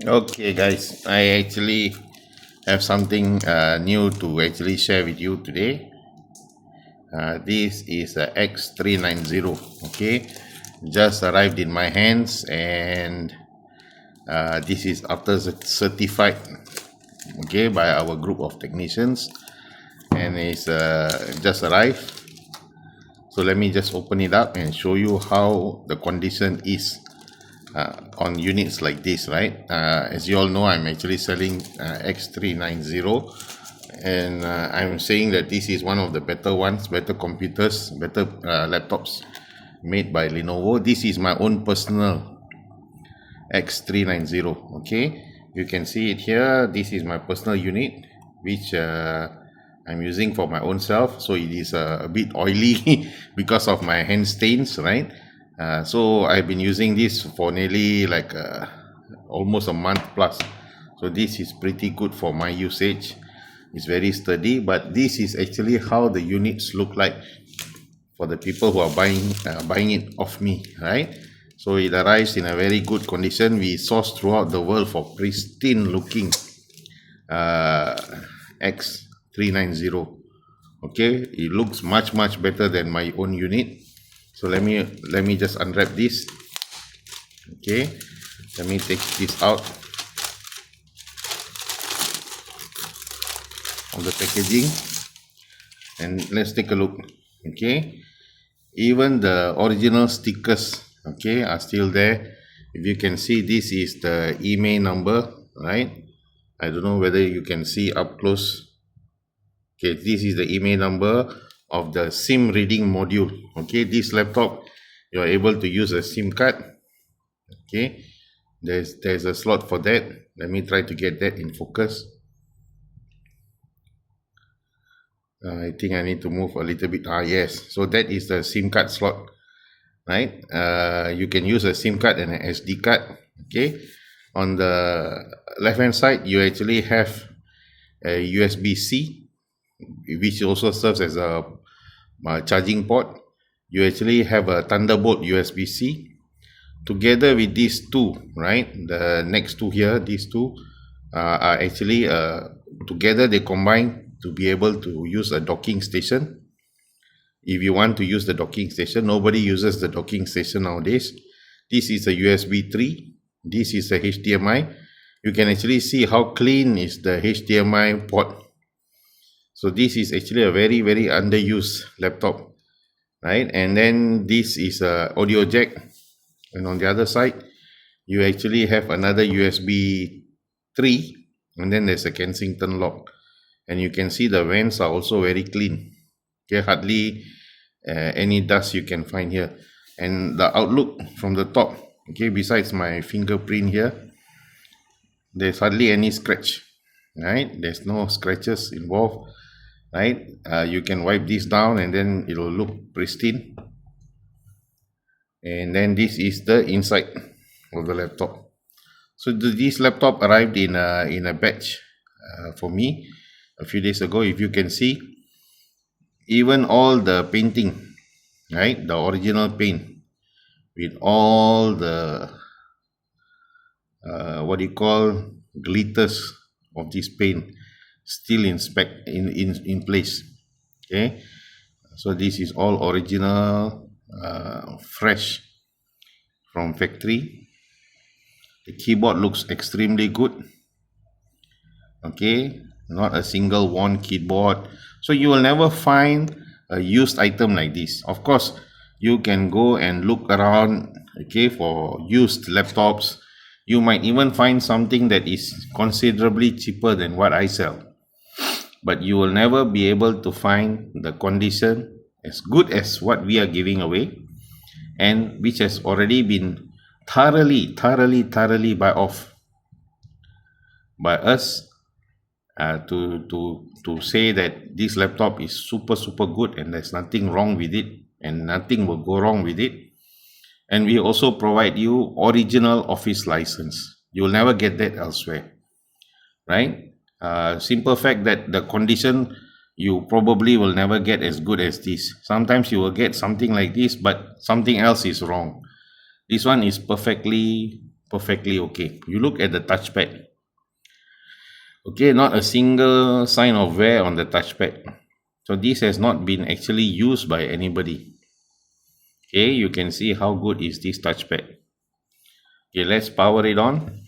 Okay, guys, I actually have something new to actually share with you today. This is a X390. Okay, just arrived in my hands, and this is after certified. Okay, by our group of technicians, and it's just arrived. So let me just open it up and show you how the condition is on units like this, right? As you all know, I'm actually selling X390, and I'm saying that this is one of the better ones, better computers, better laptops made by Lenovo. This is my own personal X390. Okay, you can see it here. This is my personal unit, which I'm using for my own self. So it is a bit oily because of my hand stains, right? So I've been using this for nearly like almost a month plus. So this is pretty good for my usage. It's very sturdy, but this is actually how the units look like for the people who are buying it off me, right? So it arrives in a very good condition. We source throughout the world for pristine looking X390. Okay, it looks much better than my own unit. So let me just unwrap this. Okay, let me take this out of the packaging, and let's take a look. Okay, even the original stickers, okay, are still there. If you can see, this is the email number, right? I don't know whether you can see up close. Okay, this is the email number of the SIM reading module. Okay, this laptop, you are able to use a SIM card. Okay, there's a slot for that. Let me try to get that in focus. I think I need to move a little bit. Yes, so that is the SIM card slot, right? You can use a SIM card and an SD card. Okay, on the left hand side, you actually have a USB-C, which also serves as a charging port. You actually have a Thunderbolt USB-C. Together with these two, right, the next two here, these two are actually together they combine to be able to use a docking station. If you want to use the docking station, nobody uses the docking station nowadays. This is a USB 3. This is a HDMI. You can actually see how clean is the HDMI port. So this is actually a very underused laptop, right? And then this is a audio jack, and on the other side you actually have another USB 3, and then there's a Kensington lock, and you can see the vents are also very clean. Okay, hardly any dust you can find here. And the outlook from the top, okay, besides my fingerprint here, there's hardly any scratch, right? There's no scratches involved, right? You can wipe this down and then it will look pristine. And then this is the inside of the laptop. So this laptop arrived in a batch for me a few days ago. If you can see, even all the painting, right, the original paint with all the what do you call, glitters of this paint still in place. Okay, so this is all original, fresh from factory. The keyboard looks extremely good. Okay, not a single worn keyboard. So you will never find a used item like this. Of course, you can go and look around, okay, for used laptops. You might even find something that is considerably cheaper than what I sell, but you will never be able to find the condition as good as what we are giving away, and which has already been thoroughly by us to say that this laptop is super good and there's nothing wrong with it and nothing will go wrong with it. And we also provide you original office license. You'll never get that elsewhere, right? Simple fact that the condition, you probably will never get as good as this. Sometimes you will get something like this, but something else is wrong. This one is perfectly perfectly okay. You look at the touchpad. Okay, not a single sign of wear on the touchpad. So this has not been actually used by anybody. Okay, you can see how good is this touchpad. Okay, let's power it on.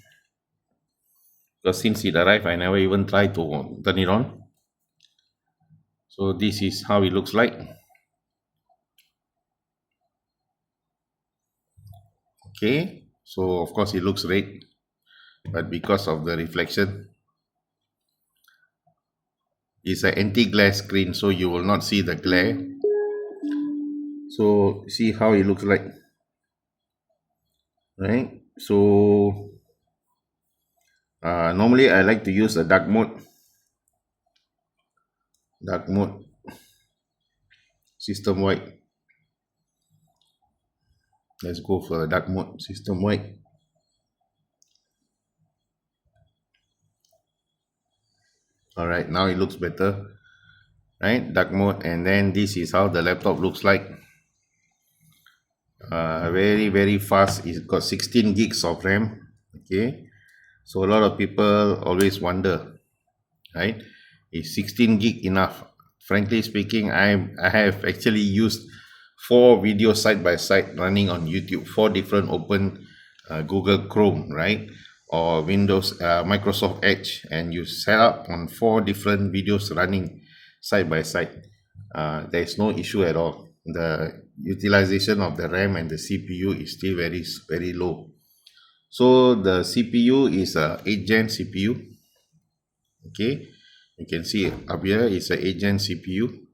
Because since it arrived, I never even tried to turn it on. So this is how it looks like. Okay, so of course it looks red, but because of the reflection, it's an anti-glare screen, so you will not see the glare. So see how it looks like, right? So normally I like to use a dark mode system wide. Let's go for a dark mode system wide. All right, now it looks better, right? Dark mode, and then this is how the laptop looks like. Very fast. It's got 16 gigs of RAM. Okay, so a lot of people always wonder, right, is 16 gig enough? Frankly speaking, I have actually used 4 videos side by side running on YouTube, 4 different open Google Chrome, right, or Windows Microsoft Edge, and you set up on 4 different videos running side by side. There is no issue at all. The utilization of the RAM and the CPU is still very low. So the CPU is a 8th gen CPU. Okay, you can see up here is a 8th gen CPU,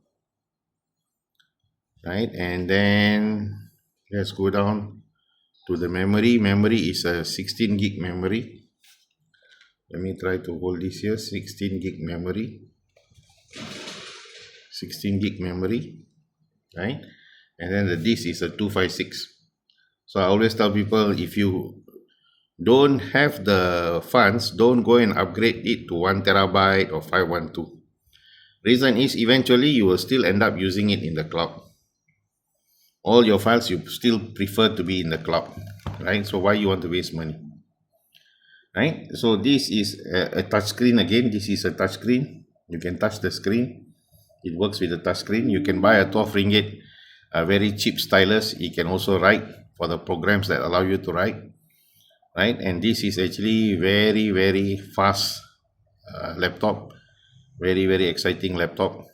right? And then let's go down to the memory. Memory is a 16 gig memory. Let me try to hold this here. 16 gig memory, 16 gig memory, right? And then the disk is a 256. So I always tell people, if you don't have the funds, don't go and upgrade it to 1 terabyte or 512. Reason is, eventually you will still end up using it in the cloud. All your files you still prefer to be in the cloud, right? So why you want to waste money, right? So this is a touch screen. Again, this is a touch screen. You can touch the screen. It works with the touch screen. You can buy a 12 ringgit, a very cheap stylus. You can also write for the programs that allow you to write, right? And this is actually very fast laptop, very exciting laptop,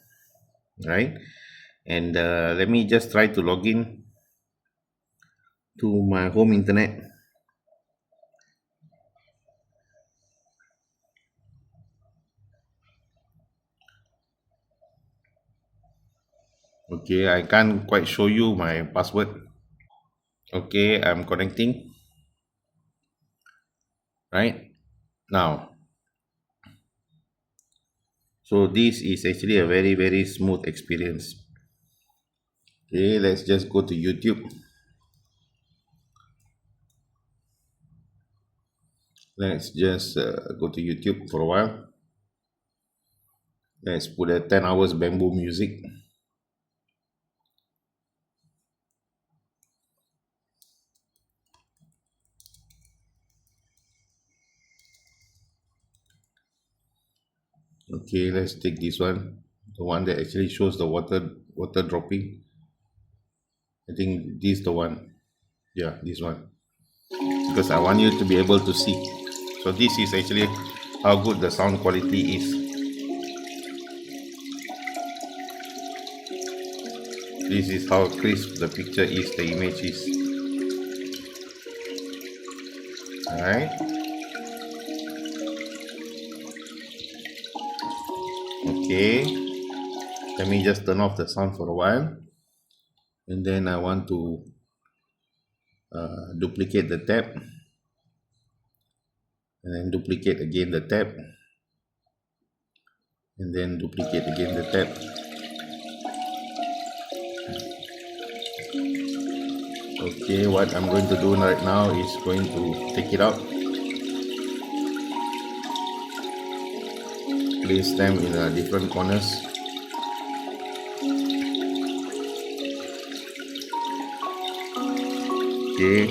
right? And let me just try to log in to my home internet. Okay, I can't quite show you my password. Okay, I'm connecting right now. So this is actually a very smooth experience. Okay, let's just go to YouTube. Let's just go to YouTube for a while. Let's put a 10 hours bamboo music. Okay, let's take this one, the one that actually shows the water dropping. I think this is the one. Yeah, this one, because I want you to be able to see. So this is actually how good the sound quality is. This is how crisp the picture is, the image is. Alright. Okay. Let me just turn off the sound for a while. And then I want to duplicate the tab. And then duplicate again the tab. And then duplicate again the tab. Okay, what I'm going to do right now is going to take it out, place them in different corners. Okay,